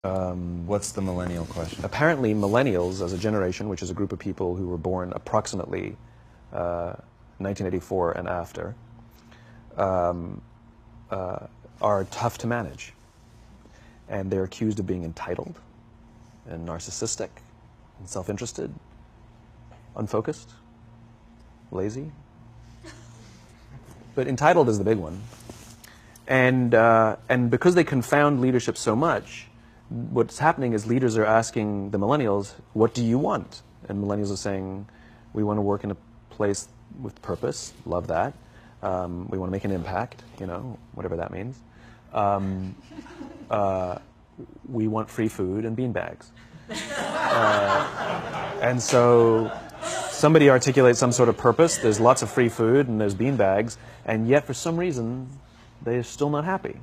What's the millennial question? Apparently, millennials as a generation, which is a group of people who were born approximately 1984 and after, are tough to manage. And they're accused of being entitled and narcissistic and self-interested, unfocused, lazy. But entitled is the big one. And because they confound leadership so much, what's happening is leaders are asking the millennials, what do you want? And millennials are saying, we want to work in a place with purpose, love that. We want to make an impact, you know, whatever that means. We want free food and beanbags. And so somebody articulates some sort of purpose, there's lots of free food and there's beanbags, and yet for some reason they're still not happy.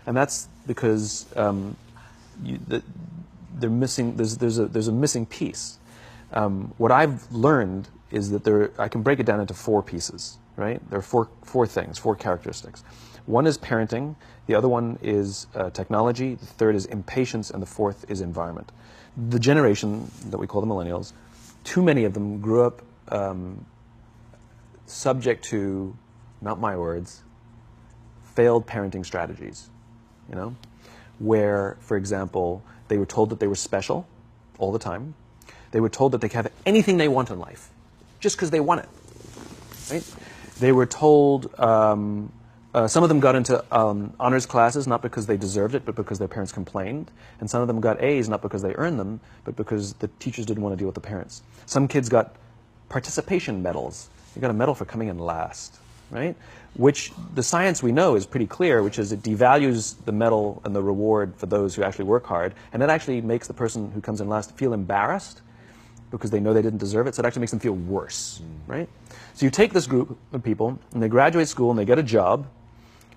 And that's because they're missing, there's a missing piece. What I've learned is that I can break it down into four pieces, right? There are four things, four characteristics. One is parenting, the other one is technology, the third is impatience, and the fourth is environment. The generation that we call the millennials, too many of them grew up subject to, not my words, failed parenting strategies, you know? Where, for example, they were told that they were special all the time. They were told that they could have anything they want in life, just because they want it, right? They were told, some of them got into honors classes, not because they deserved it, but because their parents complained. And some of them got A's, not because they earned them, but because the teachers didn't want to deal with the parents. Some kids got participation medals. You got a medal for coming in last, right? Which the science we know is pretty clear, which is it devalues the medal and the reward for those who actually work hard, and it actually makes the person who comes in last feel embarrassed because they know they didn't deserve it, so it actually makes them feel worse, right? So you take this group of people, and they graduate school, and they get a job,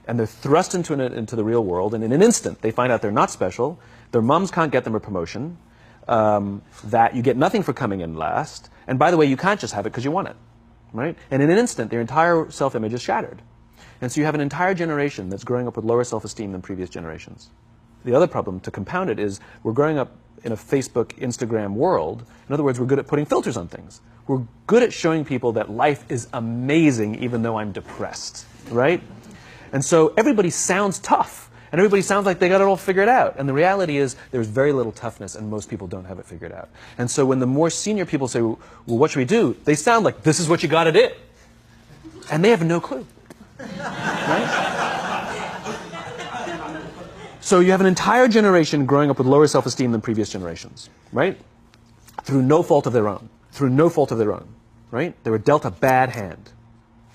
and they're thrust into the real world, and in an instant, they find out they're not special, their moms can't get them a promotion, that you get nothing for coming in last, and by the way, you can't just have it because you want it, right? And in an instant, their entire self-image is shattered. And so you have an entire generation that's growing up with lower self-esteem than previous generations. The other problem, to compound it, is we're growing up in a Facebook, Instagram world. In other words, we're good at putting filters on things. We're good at showing people that life is amazing even though I'm depressed, right? And so everybody sounds tough, and everybody sounds like they got it all figured out. And the reality is there's very little toughness, and most people don't have it figured out. And so when the more senior people say, well, what should we do? They sound like, this is what you got to do. And they have no clue. Right? So you have an entire generation growing up with lower self-esteem than previous generations, right? Through no fault of their own. Through no fault of their own, right? They were dealt a bad hand,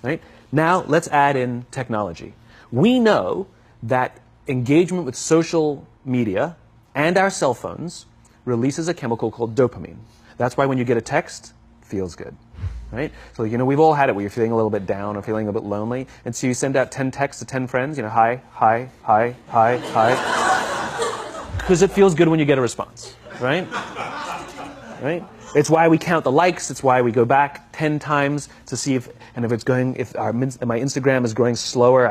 right? Now let's add in technology. We know that engagement with social media and our cell phones releases a chemical called dopamine. That's why when you get a text, it feels good. Right? So, you know, we've all had it where you're feeling a little bit down or feeling a bit lonely, and so you send out 10 texts to 10 friends, you know, hi, hi, hi, hi, hi. Because it feels good when you get a response, right? Right? It's why we count the likes, it's why we go back 10 times to see if my Instagram is growing slower,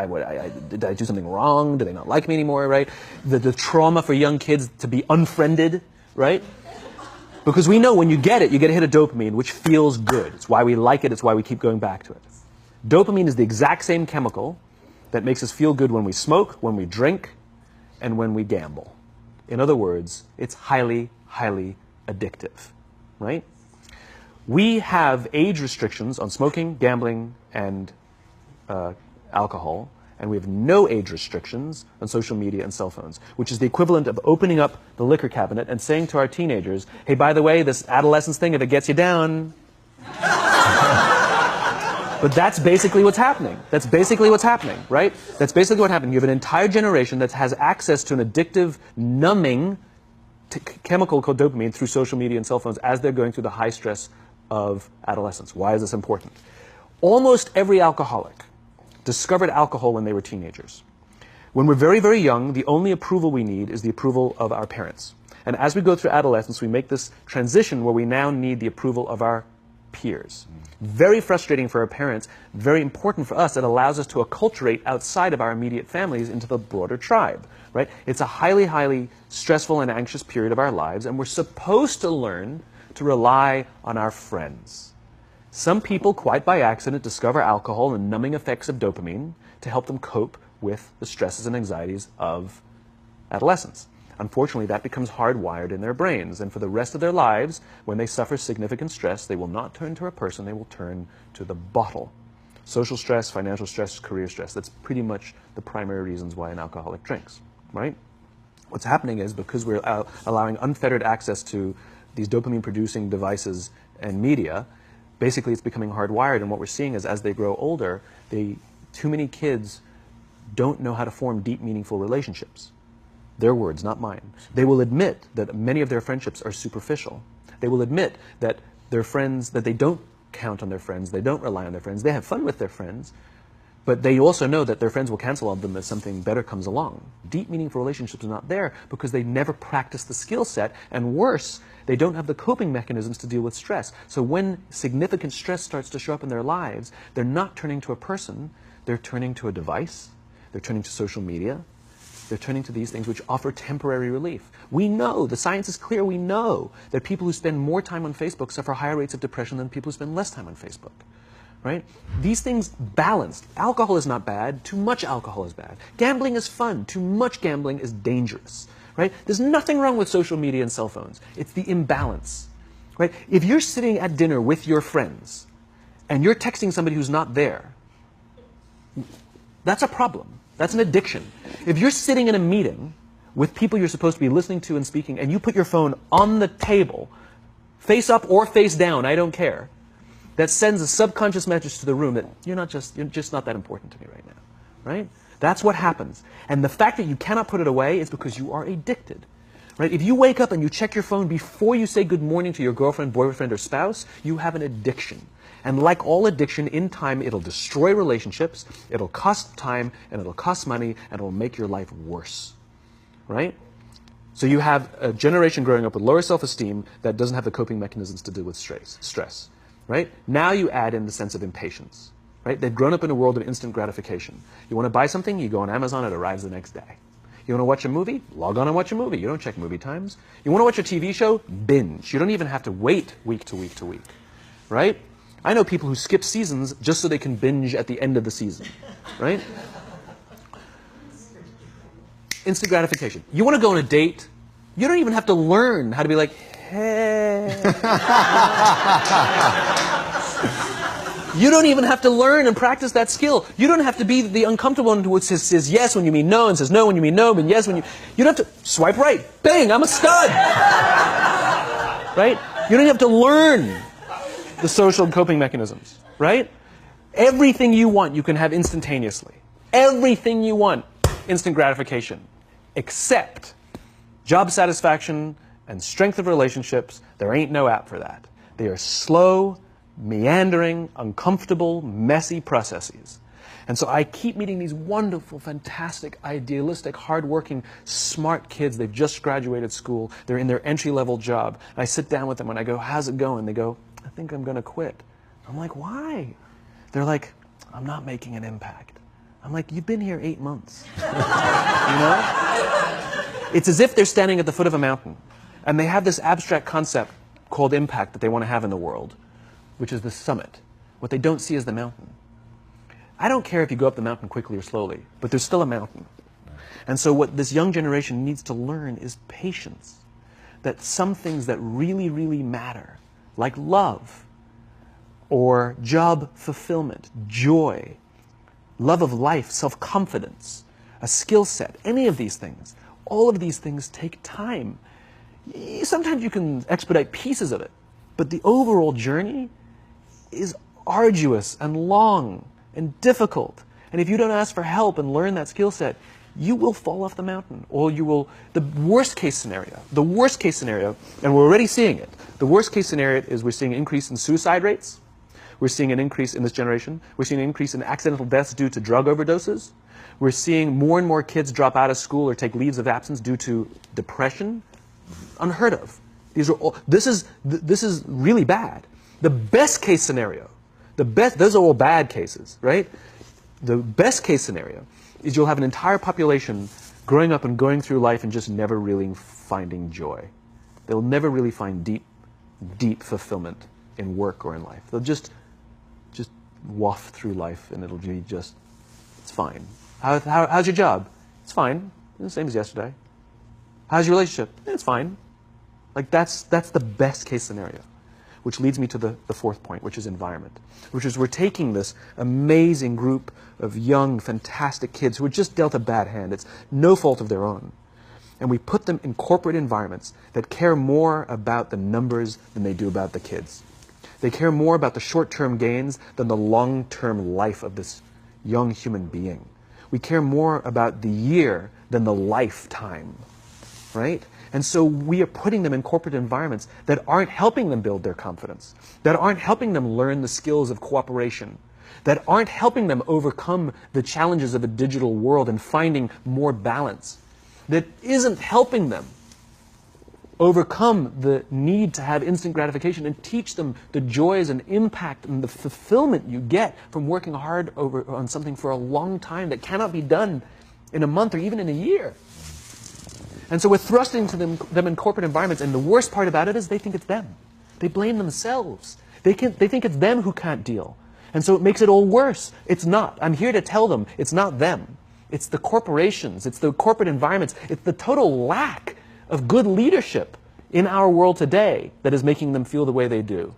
did I do something wrong? Do they not like me anymore, right? The trauma for young kids to be unfriended, right? Because we know when you get a hit of dopamine, which feels good. It's why we like it. It's why we keep going back to it. Dopamine is the exact same chemical that makes us feel good when we smoke, when we drink, and when we gamble. In other words, it's highly, highly addictive, right? We have age restrictions on smoking, gambling, and alcohol, and we have no age restrictions on social media and cell phones, which is the equivalent of opening up the liquor cabinet and saying to our teenagers, hey, by the way, this adolescence thing, if it gets you down. But that's basically what's happening. That's basically what's happening, right? That's basically what happened. You have an entire generation that has access to an addictive, numbing chemical called dopamine through social media and cell phones as they're going through the high stress of adolescence. Why is this important? Almost every alcoholic discovered alcohol when they were teenagers. When we're very, very young, the only approval we need is the approval of our parents. And as we go through adolescence, we make this transition where we now need the approval of our peers. Very frustrating for our parents, very important for us. It allows us to acculturate outside of our immediate families into the broader tribe, right? It's a highly, highly stressful and anxious period of our lives, and we're supposed to learn to rely on our friends. Some people, quite by accident, discover alcohol and numbing effects of dopamine to help them cope with the stresses and anxieties of adolescence. Unfortunately, that becomes hardwired in their brains, and for the rest of their lives, when they suffer significant stress, they will not turn to a person, they will turn to the bottle. Social stress, financial stress, career stress, that's pretty much the primary reasons why an alcoholic drinks, right? What's happening is, because we're allowing unfettered access to these dopamine-producing devices and media, basically it's becoming hardwired, and what we're seeing is, as they grow older, too many kids don't know how to form deep, meaningful relationships. Their words, not mine. They will admit that many of their friendships are superficial. They will admit that their friends, that they don't count on their friends, they don't rely on their friends, they have fun with their friends, but they also know that their friends will cancel on them as something better comes along. Deep, meaningful relationships are not there because they never practice the skill set, and worse, they don't have the coping mechanisms to deal with stress. So when significant stress starts to show up in their lives, they're not turning to a person, they're turning to a device, they're turning to social media, they're turning to these things which offer temporary relief. We know, the science is clear, we know that people who spend more time on Facebook suffer higher rates of depression than people who spend less time on Facebook. Right? These things balanced. Alcohol is not bad, too much alcohol is bad. Gambling is fun, too much gambling is dangerous. Right? There's nothing wrong with social media and cell phones. It's the imbalance. Right? If you're sitting at dinner with your friends and you're texting somebody who's not there, that's a problem. That's an addiction. If you're sitting in a meeting with people you're supposed to be listening to and speaking, and you put your phone on the table, face up or face down, I don't care, that sends a subconscious message to the room that you're just not that important to me right now. Right? That's what happens. And the fact that you cannot put it away is because you are addicted. Right? If you wake up and you check your phone before you say good morning to your girlfriend, boyfriend, or spouse, you have an addiction. And like all addiction, in time, it'll destroy relationships, it'll cost time, and it'll cost money, and it'll make your life worse. Right? So you have a generation growing up with lower self-esteem that doesn't have the coping mechanisms to deal with stress. Right? Now you add in the sense of impatience. Right? They've grown up in a world of instant gratification. You want to buy something, you go on Amazon, it arrives the next day. You want to watch a movie? Log on and watch a movie. You don't check movie times. You want to watch a TV show? Binge. You don't even have to wait week to week to week. Right? I know people who skip seasons just so they can binge at the end of the season. Right? Instant gratification. You want to go on a date? You don't even have to learn how to be like, hey. You don't even have to learn and practice that skill. You don't have to be the uncomfortable one who says yes when you mean no, and says no when you mean no, and yes when you... You don't have to swipe right. Bang, I'm a stud. Right? You don't have to learn the social coping mechanisms. Right? Everything you want, you can have instantaneously. Everything you want, instant gratification. Except job satisfaction and strength of relationships, there ain't no app for that. They are slow, meandering, uncomfortable, messy processes. And so I keep meeting these wonderful, fantastic, idealistic, hardworking, smart kids. They've just graduated school. They're in their entry-level job. And I sit down with them and I go, how's it going? They go, I think I'm going to quit. I'm like, why? They're like, I'm not making an impact. I'm like, you've been here 8 months. You know? It's as if they're standing at the foot of a mountain. And they have this abstract concept called impact that they want to have in the world, which is the summit. What they don't see is the mountain. I don't care if you go up the mountain quickly or slowly, but there's still a mountain. And so what this young generation needs to learn is patience. That some things that really, really matter, like love, or job fulfillment, joy, love of life, self-confidence, a skill set, any of these things, all of these things take time. Sometimes you can expedite pieces of it, but the overall journey is arduous and long and difficult. And if you don't ask for help and learn that skill set, you will fall off the mountain. Or you will, the worst case scenario, and we're already seeing it, the worst case scenario is we're seeing an increase in suicide rates. We're seeing an increase in this generation. We're seeing an increase in accidental deaths due to drug overdoses. We're seeing more and more kids drop out of school or take leaves of absence due to depression. Unheard of. These are all, this is really bad. The best case scenario, those are all bad cases, right? The best case scenario is you'll have an entire population growing up and going through life and just never really finding joy. They'll never really find deep fulfillment in work or in life. They'll just waft through life and it'll be just, it's fine. How's your job? It's fine. It's the same as yesterday. How's your relationship? It's fine. Like that's the best case scenario. Which leads me to the fourth point, which is environment. Which is we're taking this amazing group of young, fantastic kids who are just dealt a bad hand. It's no fault of their own. And we put them in corporate environments that care more about the numbers than they do about the kids. They care more about the short-term gains than the long-term life of this young human being. We care more about the year than the lifetime, right? And so we are putting them in corporate environments that aren't helping them build their confidence, that aren't helping them learn the skills of cooperation, that aren't helping them overcome the challenges of a digital world and finding more balance, that isn't helping them overcome the need to have instant gratification and teach them the joys and impact and the fulfillment you get from working hard on something for a long time that cannot be done in a month or even in a year. And so we're thrusting to them in corporate environments, and the worst part about it is they think it's them. They blame themselves. They think it's them who can't deal. And so it makes it all worse. It's not. I'm here to tell them it's not them. It's the corporations. It's the corporate environments. It's the total lack of good leadership in our world today that is making them feel the way they do.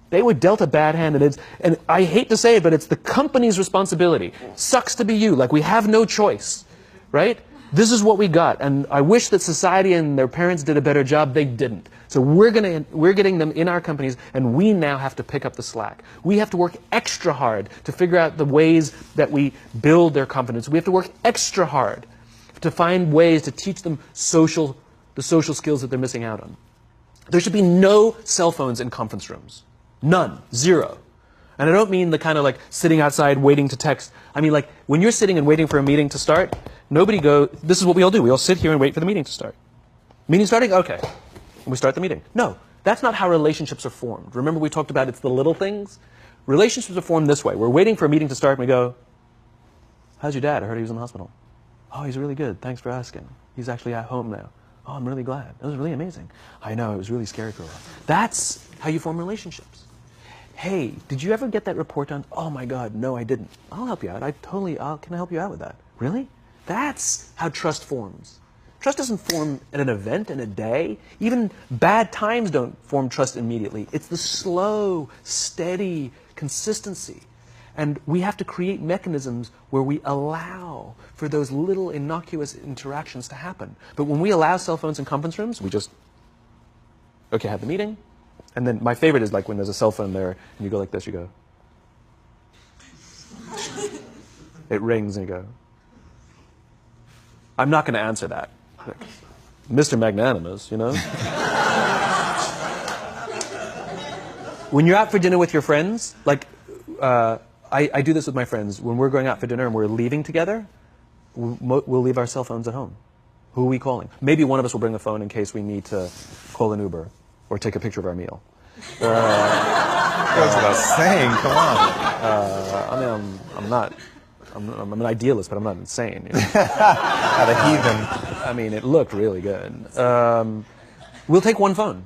They were dealt a bad hand, and I hate to say it, but it's the company's responsibility. Sucks to be you. Like, we have no choice, right? This is what we got, and I wish that society and their parents did a better job. They didn't. So we're getting them in our companies, and we now have to pick up the slack. We have to work extra hard to figure out the ways that we build their confidence. We have to work extra hard to find ways to teach them the social skills that they're missing out on. There should be no cell phones in conference rooms. None. Zero. And I don't mean the kind of like sitting outside waiting to text. I mean like when you're sitting and waiting for a meeting to start, this is what we all do. We all sit here and wait for the meeting to start. Meeting starting? Okay. And we start the meeting. No, that's not how relationships are formed. Remember we talked about it's the little things? Relationships are formed this way. We're waiting for a meeting to start and we go, how's your dad? I heard he was in the hospital. Oh, he's really good. Thanks for asking. He's actually at home now. Oh, I'm really glad. That was really amazing. I know, it was really scary for a while. That's how you form relationships. Hey, did you ever get that report done? Oh my God, no, I didn't. I'll help you out. Can I help you out with that? Really? That's how trust forms. Trust doesn't form at an event in a day. Even bad times don't form trust immediately. It's the slow, steady consistency. And we have to create mechanisms where we allow for those little innocuous interactions to happen. But when we allow cell phones in conference rooms, we just, okay, have the meeting. And then my favorite is like when there's a cell phone there and you go like this, you go. It rings and you go. I'm not going to answer that. Like, Mr. Magnanimous, you know? When you're out for dinner with your friends, like, I do this with my friends. When we're going out for dinner and we're leaving together, we'll leave our cell phones at home. Who are we calling? Maybe one of us will bring the phone in case we need to call an Uber or take a picture of our meal. Goes without saying, come on. I'm an idealist, but I'm not insane. You know? Not a heathen. I mean, it looked really good. We'll take one phone.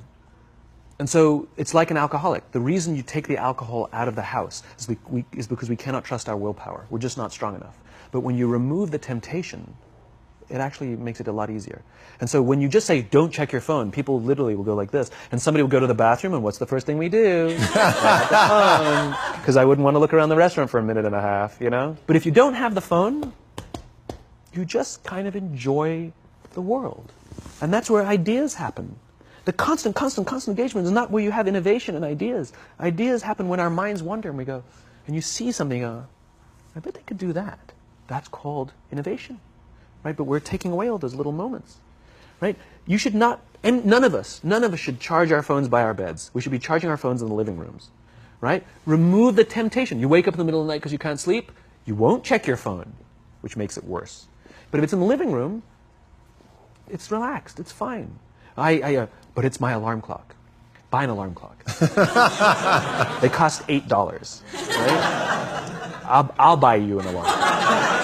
And so it's like an alcoholic. The reason you take the alcohol out of the house is because we cannot trust our willpower. We're just not strong enough. But when you remove the temptation, it actually makes it a lot easier. And so when you just say, don't check your phone, people literally will go like this. And somebody will go to the bathroom, and what's the first thing we do? Because I wouldn't want to look around the restaurant for a minute and a half, you know? But if you don't have the phone, you just kind of enjoy the world. And that's where ideas happen. The constant engagement is not where you have innovation and ideas. Ideas happen when our minds wander and we go, and you see something, I bet they could do that. That's called innovation, right? But we're taking away all those little moments, right? You should not, and none of us should charge our phones by our beds. We should be charging our phones in the living rooms, right? Remove the temptation. You wake up in the middle of the night because you can't sleep, you won't check your phone, which makes it worse. But if it's in the living room, it's relaxed, it's fine. But it's my alarm clock. buy an alarm clock. They cost $8, right? I'll buy you an alarm clock.